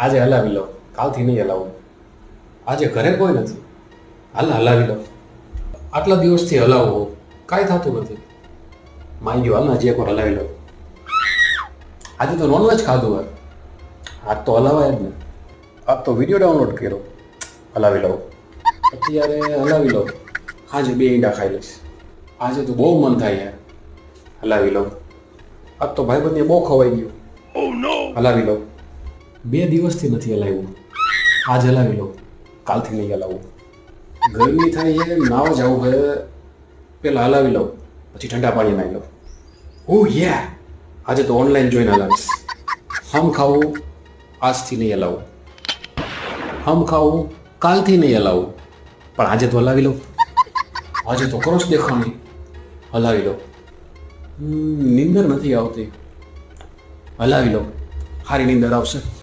આજે હલાવી લો, કાલથી નહીં હલાવું. આજે ઘરે કોઈ નથી, હાલ હલાવી લો. આટલા દિવસથી હલાવો, કાંઈ થતું નથી. માઈ ગયો, હાલ હજી એકવાર હલાવી લો. આજે તો નોનવેજ ખાધું હોય, આજ તો હલાવાય જ ને. આજ તો વિડીયો ડાઉનલોડ કર્યો, હલાવી લઉં. અત્યારે હલાવી લો, આજે 2 ઈંડા ખાઈ લઈશ. આજે તો બહુ મન થાય યાર, હલાવી લઉં. આજ તો ભાઈબંધને બહુ ખવાઈ ગયું, હલાવી લઉં. 2 દિવસથી નથી હલાવ્યું, આજ હલાવી લો, કાલથી નહીં હલાવું. ગરમી થાય છે, નાવા જવું છે, પેલા હલાવી લઉં, પછી ઠંડા પાણી નાખી લઉં. ઓહ યા, આજે તો ઓનલાઈન જોઈને હલાવીશ. હમ ખાવું, આજથી નહીં હલાવું. હમ ખાવું, કાલથી નહીં હલાવું, પણ આજે તો હલાવી લઉં. આજે તો કરો જ દેખાણી, હલાવી લો. નીંદર નથી આવતી, હલાવી લો, સારી નીંદર આવશે.